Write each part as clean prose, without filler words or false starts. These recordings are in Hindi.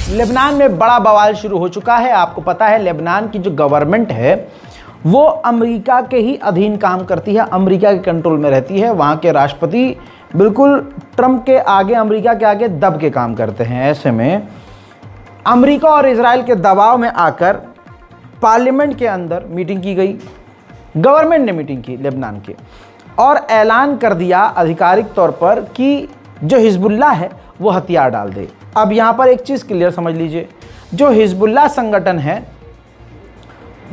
लेबनान में बड़ा बवाल शुरू हो चुका है। आपको पता है लेबनान की जो गवर्नमेंट है वो अमेरिका के ही अधीन काम करती है, अमेरिका के कंट्रोल में रहती है। वहाँ के राष्ट्रपति बिल्कुल ट्रंप के आगे, अमेरिका के आगे दब के काम करते हैं। ऐसे में अमेरिका और इजराइल के दबाव में आकर पार्लियामेंट के अंदर मीटिंग की गई, गवर्नमेंट ने मीटिंग की लेबनान के, और ऐलान कर दिया आधिकारिक तौर पर कि जो हिजबुल्लाह है वो हथियार डाल दे। अब यहाँ पर एक चीज़ क्लियर समझ लीजिए, जो हिजबुल्लाह संगठन है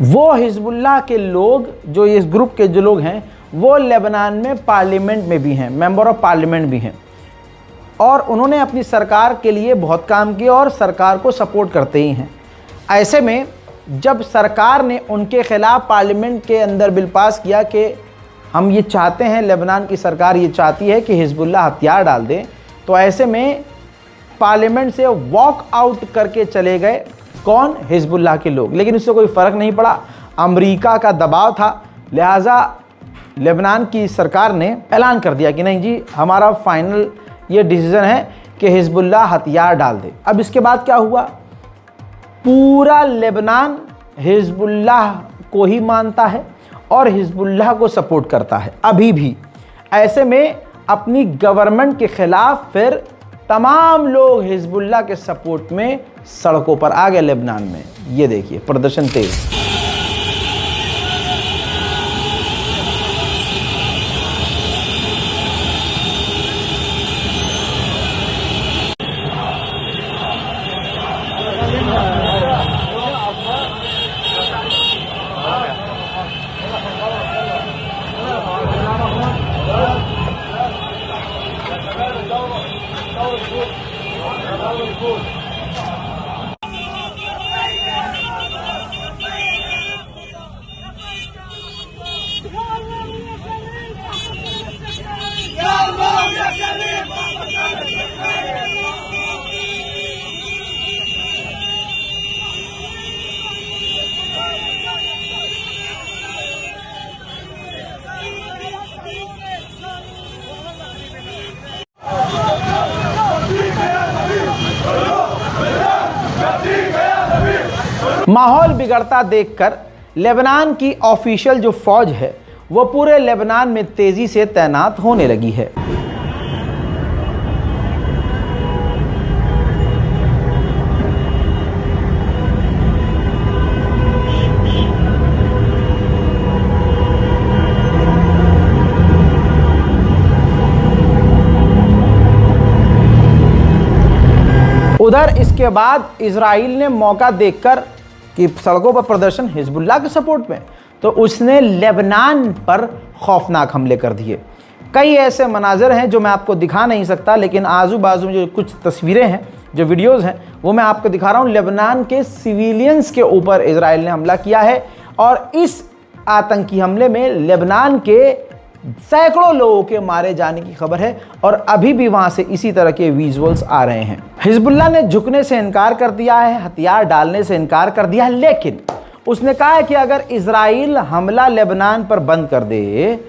वो हिजबुल्लाह के लोग, जो इस ग्रुप के जो लोग हैं वो लेबनान में पार्लियामेंट में भी हैं, मेंबर ऑफ पार्लियामेंट भी हैं, और उन्होंने अपनी सरकार के लिए बहुत काम किया और सरकार को सपोर्ट करते ही हैं। ऐसे में जब सरकार ने उनके खिलाफ पार्लियामेंट के अंदर बिल पास किया कि हम ये चाहते हैं, लेबनान की सरकार ये चाहती है कि हिजबुल्लाह हथियार डाल दे, तो ऐसे में पार्लियामेंट से वॉक आउट करके चले गए कौन? हिजबुल्लाह के लोग। लेकिन इससे कोई फ़र्क नहीं पड़ा, अमेरिका का दबाव था, लिहाजा लेबनान की सरकार ने ऐलान कर दिया कि नहीं जी, हमारा फाइनल ये डिसीज़न है कि हिजबुल्लाह हथियार डाल दे। अब इसके बाद क्या हुआ? पूरा लेबनान हिजबुल्लाह को ही मानता है और हिजबुल्लाह को सपोर्ट करता है अभी भी। ऐसे में अपनी गवर्नमेंट के खिलाफ फिर तमाम लोग हिजबुल्लाह के सपोर्ट में सड़कों पर आ गए लेबनान में। ये देखिए प्रदर्शन तेज। माहौल बिगड़ता देखकर लेबनान की ऑफिशियल जो फौज है वो पूरे लेबनान में तेजी से तैनात होने लगी है। उधर इसके बाद इजराइल ने मौका देखकर कि सड़कों पर प्रदर्शन हिजबुल्लाह के सपोर्ट में, तो उसने लेबनान पर खौफनाक हमले कर दिए। कई ऐसे मनाजर हैं जो मैं आपको दिखा नहीं सकता, लेकिन आजू बाजू में जो कुछ तस्वीरें हैं, जो वीडियोज़ हैं, वो मैं आपको दिखा रहा हूँ। लेबनान के सिविलियंस के ऊपर इजराइल ने हमला किया है और इस आतंकी हमले में लेबनान के सैकड़ों लोगों के मारे जाने की खबर है और अभी भी वहां से इसी तरह के विजुअल्स आ रहे हैं। हिजबुल्लाह ने झुकने से इनकार कर दिया है, हथियार डालने से इनकार कर दिया है, लेकिन उसने कहा है कि अगर इजराइल हमला लेबनान पर बंद कर दे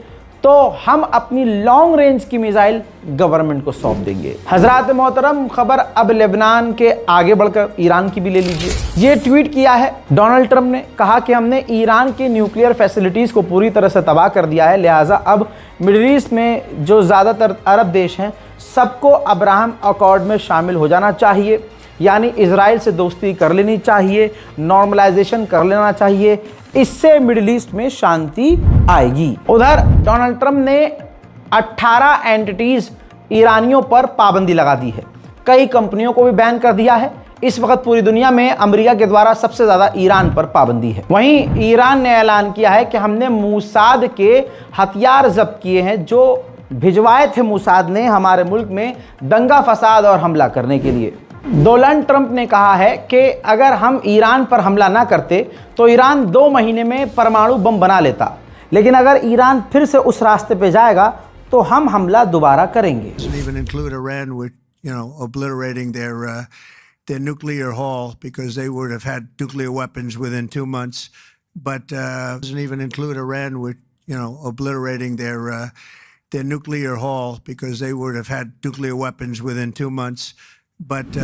तो हम अपनी लॉन्ग रेंज की मिसाइल गवर्नमेंट को सौंप देंगे। हजरात मोहतरम, खबर अब लेबनान के आगे बढ़कर ईरान की भी ले लीजिए। ये ट्वीट किया है डोनाल्ड ट्रंप ने, कहा कि हमने ईरान की न्यूक्लियर फैसिलिटीज़ को पूरी तरह से तबाह कर दिया है, लिहाजा अब मिडिल ईस्ट में जो ज़्यादातर अरब देश हैं सबको अब्राहम अकॉर्ड में शामिल हो जाना चाहिए, यानी इजराइल से दोस्ती कर लेनी चाहिए, नॉर्मलाइजेशन कर लेना चाहिए, इससे मिडिल ईस्ट में शांति आएगी। उधर डोनाल्ड ट्रंप ने 18 एंटिटीज ईरानियों पर पाबंदी लगा दी है, कई कंपनियों को भी बैन कर दिया है। इस वक्त पूरी दुनिया में अमेरिका के द्वारा सबसे ज्यादा ईरान पर पाबंदी है। वहीं ईरान ने ऐलान किया है कि हमने मूसाद के हथियार जब्त किए हैं जो भिजवाए थे मूसाद ने हमारे मुल्क में दंगा फसाद और हमला करने के लिए। डोनाल्ड ट्रंप ने कहा है कि अगर हम ईरान पर हमला ना करते तो ईरान 2 महीने में परमाणु बम बना लेता, लेकिन अगर ईरान फिर से उस रास्ते पे जाएगा तो हम हमला दोबारा करेंगे। Their nuclear haul because they would have had nuclear weapons within 2 months, but doesn't even include Iran with obliterating their nuclear haul because they would have had nuclear weapons within 2 months, but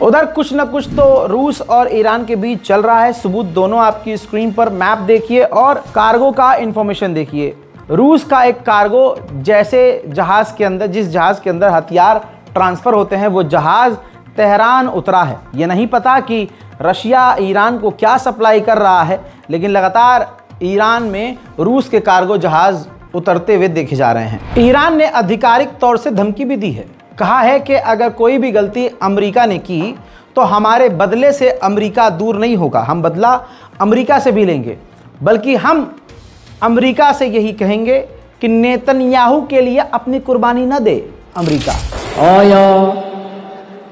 उधर कुछ न कुछ तो रूस और ईरान के बीच चल रहा है। सबूत दोनों आपकी स्क्रीन पर, मैप देखिए और कार्गो का इंफॉर्मेशन देखिए। रूस का एक कार्गो जैसे जहाज के अंदर, जिस जहाज के अंदर हथियार ट्रांसफर होते हैं, वो जहाज तेहरान उतरा है। ये नहीं पता कि रशिया ईरान को क्या सप्लाई कर रहा है, लेकिन लगातार ईरान में रूस के कार्गो जहाज उतरते हुए देखे जा रहे हैं। ईरान ने आधिकारिक तौर से धमकी भी दी है। कहा है कि अगर कोई भी गलती अमेरिका ने की तो हमारे बदले से अमेरिका दूर नहीं होगा। हम बदला अमेरिका से भी लेंगे, बल्कि हम अमेरिका से यही कहेंगे कि नेतन्याहू के लिए अपनी कुर्बानी न दे अमेरिका। आया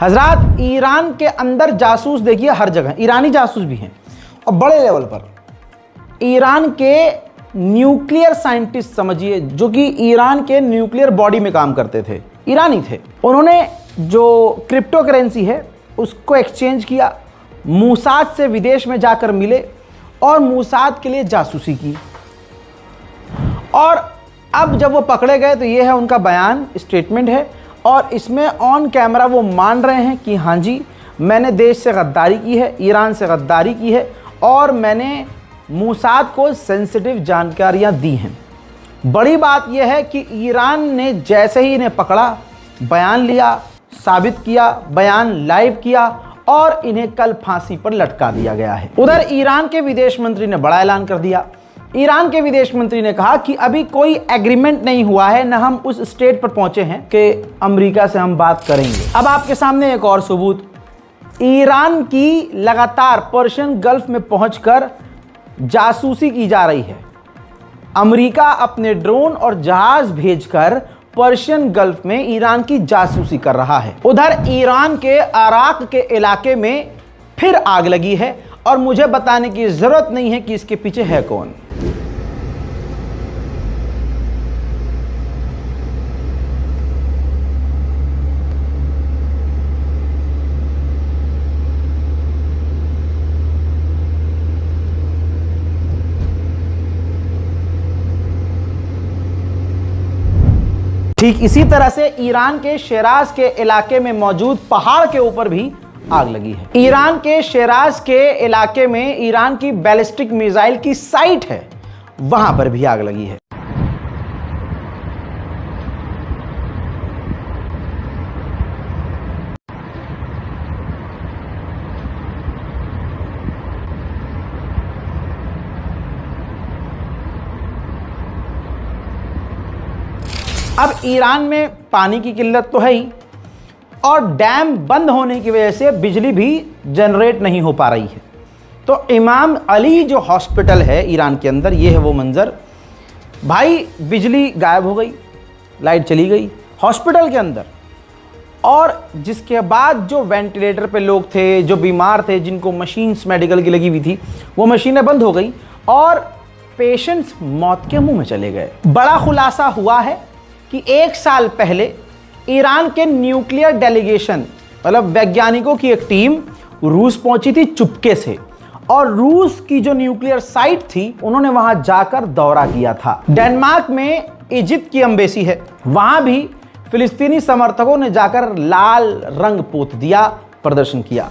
हजरात, ईरान के अंदर जासूस देखिए हर जगह, ईरानी जासूस भी हैं और बड़े लेवल पर। ईरान के न्यूक्लियर साइंटिस्ट समझिए, जो कि ईरान के न्यूक्लियर बॉडी में काम करते थे, ईरानी थे। उन्होंने जो क्रिप्टो करेंसी है उसको एक्सचेंज किया, मूसाद से विदेश में जाकर मिले और मूसाद के लिए जासूसी की। और अब जब वो पकड़े गए तो ये है उनका बयान, स्टेटमेंट है, और इसमें ऑन कैमरा वो मान रहे हैं कि हाँ जी, मैंने देश से गद्दारी की है, ईरान से गद्दारी की है और मैंने मूसाद को सेंसिटिव जानकारियां दी हैं। बड़ी बात यह है कि ईरान ने जैसे ही इन्हें पकड़ा, बयान लिया, साबित किया, बयान लाइव किया और इन्हें कल फांसी पर लटका दिया गया है। उधर ईरान के विदेश मंत्री ने बड़ा ऐलान कर दिया। ईरान के विदेश मंत्री ने कहा कि अभी कोई एग्रीमेंट नहीं हुआ है, न हम उस स्टेट पर पहुंचे हैं कि अमेरिका से हम बात करेंगे। अब आपके सामने एक और सबूत, ईरान की लगातार पर्शियन गल्फ में पहुंचकर जासूसी की जा रही है। अमेरिका अपने ड्रोन और जहाज भेजकर पर्शियन गल्फ में ईरान की जासूसी कर रहा है। उधर ईरान के अराक के इलाके में फिर आग लगी है और मुझे बताने की जरूरत नहीं है कि इसके पीछे है कौन। ठीक इसी तरह से ईरान के शेराज के इलाके में मौजूद पहाड़ के ऊपर भी आग लगी है। ईरान के शेराज के इलाके में ईरान की बैलिस्टिक मिसाइल की साइट है, वहां पर भी आग लगी है। अब ईरान में पानी की किल्लत तो है ही और डैम बंद होने की वजह से बिजली भी जनरेट नहीं हो पा रही है। तो इमाम अली जो हॉस्पिटल है ईरान के अंदर, ये है वो मंज़र। भाई बिजली गायब हो गई, लाइट चली गई हॉस्पिटल के अंदर, और जिसके बाद जो वेंटिलेटर पे लोग थे, जो बीमार थे, जिनको मशीन्स मेडिकल की लगी हुई थी, वो मशीनें बंद हो गई और पेशेंट्स मौत के मुंह में चले गए। बड़ा खुलासा हुआ है कि 1 साल पहले ईरान के न्यूक्लियर डेलीगेशन, मतलब वैज्ञानिकों की एक टीम रूस पहुंची थी चुपके से, और रूस की जो न्यूक्लियर साइट थी उन्होंने वहां जाकर दौरा किया था। डेनमार्क में इजिप्ट की एम्बेसी है, वहां भी फिलिस्तीनी समर्थकों ने जाकर लाल रंग पोत दिया, प्रदर्शन किया।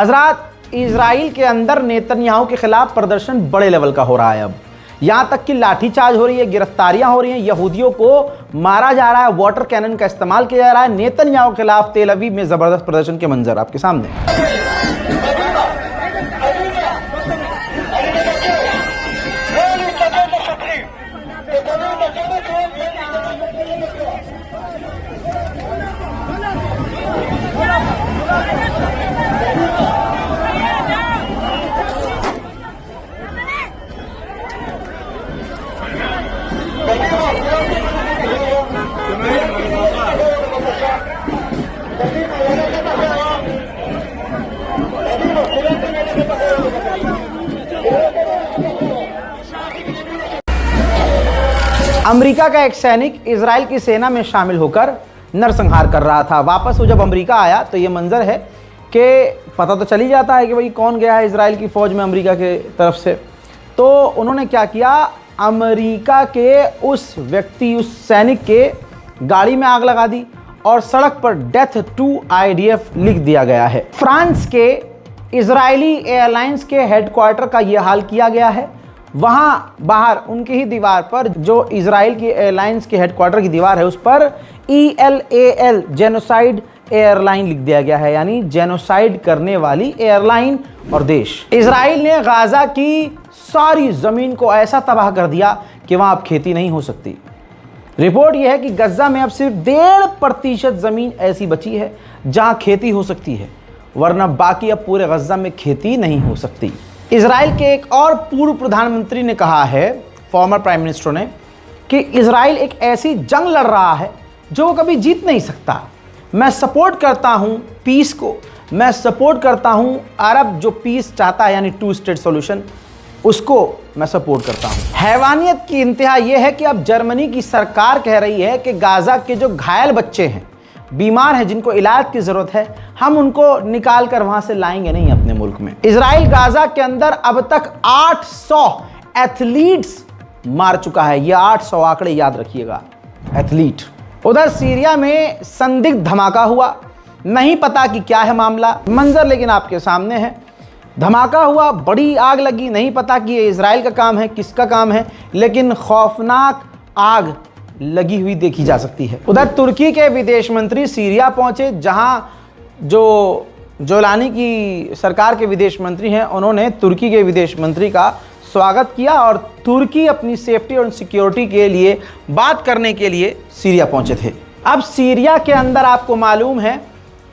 हजरात, इजराइल के अंदर नेतन्याहू के खिलाफ प्रदर्शन बड़े लेवल का हो रहा है। अब यहाँ तक कि लाठीचार्ज हो रही है, गिरफ्तारियां हो रही हैं, यहूदियों को मारा जा रहा है, वाटर कैनन का इस्तेमाल किया जा रहा है। नेतन्याहू के खिलाफ तेल अवीव में जबरदस्त प्रदर्शन के मंजर आपके सामने। अमेरिका का एक सैनिक इजराइल की सेना में शामिल होकर नरसंहार कर रहा था। वापस वो जब अमेरिका आया तो ये मंजर है कि पता तो चल ही जाता है कि भाई कौन गया है इजराइल की फ़ौज में अमेरिका के तरफ से। तो उन्होंने क्या किया, अमेरिका के उस व्यक्ति, उस सैनिक के गाड़ी में आग लगा दी और सड़क पर डेथ टू IDF लिख दिया गया है। फ्रांस के इजरायली एयरलाइंस के हेडक्वार्टर का यह हाल किया गया है। वहाँ बाहर उनकी ही दीवार पर, जो इजराइल की एयरलाइंस के हेडक्वार्टर की दीवार है, उस पर ELAL जेनोसाइड एयरलाइन लिख दिया गया है, यानी जेनोसाइड करने वाली एयरलाइन और देश। इजराइल ने गाजा की सारी ज़मीन को ऐसा तबाह कर दिया कि वहाँ अब खेती नहीं हो सकती। रिपोर्ट यह है कि गजा में अब सिर्फ 1.5% ज़मीन ऐसी बची है जहाँ खेती हो सकती है, वरना बाकी अब पूरे गजा में खेती नहीं हो सकती। इजराइल के एक और पूर्व प्रधानमंत्री ने कहा है, फॉर्मर प्राइम मिनिस्टर ने, कि इजराइल एक ऐसी जंग लड़ रहा है जो वो कभी जीत नहीं सकता। मैं सपोर्ट करता हूं पीस को, मैं सपोर्ट करता हूं अरब जो पीस चाहता है, यानी 2 स्टेट सॉल्यूशन, उसको मैं सपोर्ट करता हूं। हैवानियत की इंतहा यह है कि अब जर्मनी की सरकार कह रही है कि गाजा के जो घायल बच्चे हैं, बीमार हैं, जिनको इलाज की ज़रूरत है, हम उनको निकाल कर वहाँ से लाएंगे नहीं अपने मुल्क में। इजराइल गाजा के अंदर अब तक 800 एथलीट्स मार चुका है। ये 800 आंकड़े याद रखिएगा, एथलीट। उधर सीरिया में संदिग्ध धमाका हुआ, नहीं पता कि क्या है मामला, मंजर लेकिन आपके सामने है। धमाका हुआ, बड़ी आग लगी, नहीं पता कि ये इजराइल का काम है, किसका काम है, लेकिन खौफनाक आग लगी हुई देखी जा सकती है। उधर तुर्की के विदेश मंत्री सीरिया पहुंचे, जहां जो जोलानी की सरकार के विदेश मंत्री हैं, उन्होंने तुर्की के विदेश मंत्री का स्वागत किया और तुर्की अपनी सेफ्टी और सिक्योरिटी के लिए बात करने के लिए सीरिया पहुंचे थे। अब सीरिया के अंदर आपको मालूम है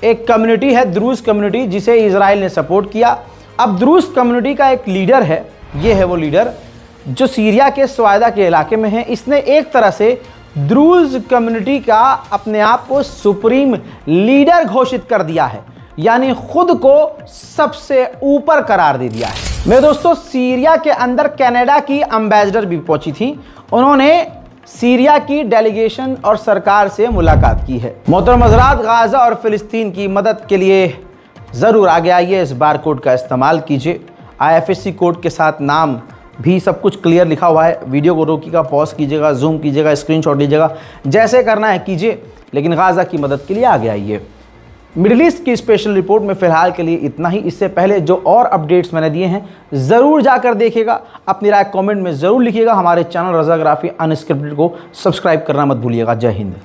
एक कम्युनिटी है, द्रूज कम्युनिटी, जिसे इजराइल ने सपोर्ट किया। अब द्रूज कम्युनिटी का एक लीडर है, ये है वो लीडर जो सीरिया के स्वायदा के इलाके में है। इसने एक तरह से द्रूज कम्युनिटी का अपने आप को सुप्रीम लीडर घोषित कर दिया है, यानी खुद को सबसे ऊपर करार दे दिया है। मेरे दोस्तों, सीरिया के अंदर कनाडा की एम्बेसडर भी पहुंची थी, उन्होंने सीरिया की डेलीगेशन और सरकार से मुलाकात की है। मोहतरम हज़रात, गाजा और फिलिस्तीन की मदद के लिए ज़रूर आगे आइए, इस बार कोड का इस्तेमाल कीजिए। IFSC कोड के साथ नाम भी सब कुछ क्लियर लिखा हुआ है। वीडियो को रोकिएगा, पॉज कीजिएगा, जूम कीजिएगा, स्क्रीनशॉट लीजिएगा, जैसे करना है कीजिए, लेकिन गाजा की मदद के लिए आगे आइए। मिडिल ईस्ट की स्पेशल रिपोर्ट में फ़िलहाल के लिए इतना ही। इससे पहले जो और अपडेट्स मैंने दिए हैं ज़रूर जाकर देखिएगा, अपनी राय कमेंट में ज़रूर लिखिएगा। हमारे चैनल रज़ाग्राफी अनस्क्रिप्टेड को सब्सक्राइब करना मत भूलिएगा। जय हिंद।